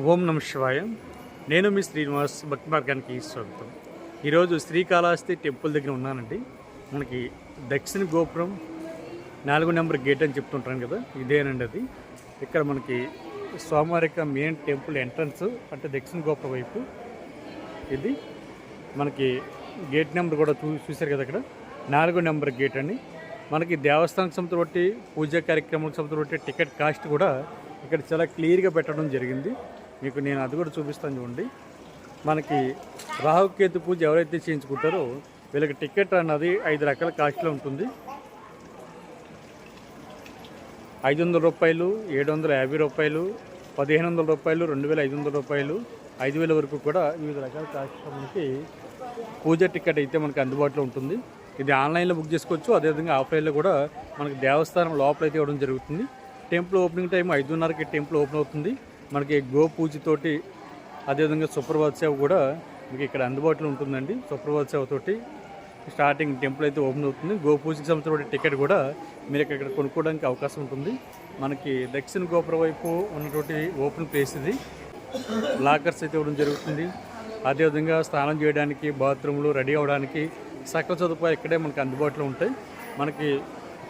ఓం నమ శివాయ. నేను మీ శ్రీనివాస్, భక్తి మార్గానికి స్వాగతం. ఈరోజు శ్రీకాళహస్తి టెంపుల్ దగ్గర ఉన్నానండి. మనకి దక్షిణ గోపురం 4 నెంబర్ గేట్ అని చెప్తుంటాను కదా, ఇదేనండి అది. ఇక్కడ మనకి స్వామివారి యొక్క మెయిన్ టెంపుల్ ఎంట్రన్స్ అంటే దక్షిణ గోపురం వైపు ఇది. మనకి గేట్ నెంబర్ కూడా చూశారు కదా, అక్కడ 4 నెంబర్ గేట్ అండి. మనకి దేవస్థానం సంస్థ బట్టి, పూజా కార్యక్రమాలకు సంస్థ బట్టి టికెట్ కాస్ట్ కూడా ఇక్కడ చాలా క్లియర్గా పెట్టడం జరిగింది. మీకు నేను అది కూడా చూపిస్తాను చూడండి. మనకి రాహుకేతు పూజ ఎవరైతే చేయించుకుంటారో వీళ్ళకి టికెట్ అన్నది 5 రకాల కాస్ట్లో ఉంటుంది. 500 రూపాయలు, 750 రూపాయలు, 1500 రూపాయలు, 2500 రూపాయలు, 5000 వరకు కూడా వివిధ రకాల కాస్ట్లో మనకి పూజ టికెట్ అయితే మనకి అందుబాటులో ఉంటుంది. ఇది ఆన్లైన్లో బుక్ చేసుకోవచ్చు, అదేవిధంగా ఆఫ్లైన్లో కూడా మనకి దేవస్థానం లోపల అయితే ఇవ్వడం జరుగుతుంది. టెంపుల్ ఓపెనింగ్ టైం 5:30కి టెంపుల్ ఓపెన్ అవుతుంది. మనకి గో పూజతోటి అదేవిధంగా సుప్రభాత సేవ కూడా మీకు ఇక్కడ అందుబాటులో ఉంటుందండి. సుప్రభాత సేవతోటి స్టార్టింగ్ టెంపుల్ అయితే ఓపెన్ అవుతుంది. గో పూజకి సంబంధించిన టికెట్ కూడా మీరు ఇక్కడ కొనుక్కోవడానికి అవకాశం ఉంటుంది. మనకి దక్షిణ గోపురం వైపు ఉన్నటువంటి ఓపెన్ ప్లేస్ ఇది. లాకర్స్ అయితే ఇవ్వడం జరుగుతుంది. అదేవిధంగా స్నానం చేయడానికి, బాత్రూమ్లు రెడీ అవ్వడానికి సకల సదుపాయాలు ఇక్కడే మనకి అందుబాటులో ఉంటాయి. మనకి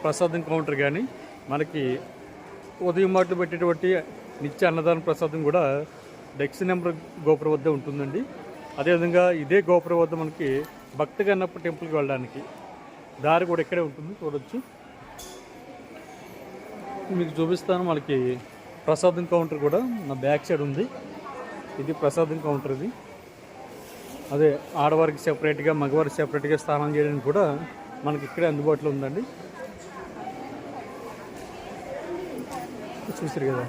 ప్రసాదం కౌంటర్ కానీ, మనకి ఉదయం మాటలు పెట్టేటువంటి నిత్య అన్నదాన ప్రసాదం కూడా దక్షిణ నెంబర్ గోపురం వద్ద ఉంటుందండి. అదేవిధంగా ఇదే గోపురం వద్ద మనకి భక్తి గన్నప్ప టెంపుల్కి వెళ్ళడానికి దారి కూడా ఇక్కడే ఉంటుంది, చూడొచ్చు. మీకు చూపిస్తాను. మనకి ప్రసాదం కౌంటర్ కూడా నా బ్యాక్ సైడ్ ఉంది. ఇది ప్రసాదం కౌంటర్. ఇది అదే ఆడవారికి సెపరేట్గా, మగవారికి సెపరేట్గా స్నానం చేయడానికి కూడా మనకి ఇక్కడే అందుబాటులో ఉందండి. చూసారు కదా,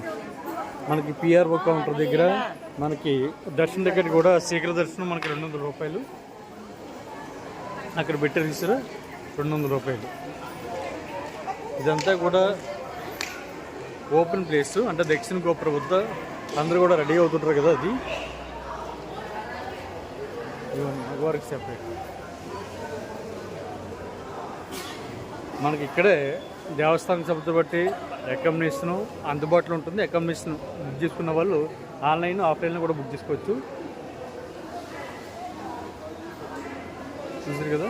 మనకి పిఆర్ఓ కౌంటర్ దగ్గర మనకి దర్శనం దగ్గర కూడా శీఘ్ర దర్శనం మనకి 200 రూపాయలు. అక్కడ బెటర్ తీసారు 200 రూపాయలు. ఇదంతా కూడా ఓపెన్ ప్లేస్ అంటే దక్షిణ గోపురం వద్ద అందరూ కూడా రెడీ అవుతుంటారు కదా. అది మగవారికి సెపరేట్. మనకి ఇక్కడే దేవస్థానం సంస్థ బట్టి అకామిడేషన్ అందుబాటులో ఉంటుంది. అకామిడేషన్ బుక్ చేసుకున్న వాళ్ళు ఆన్లైన్, ఆఫ్లైన్లో కూడా బుక్ చేసుకోవచ్చు. చూసారు కదా.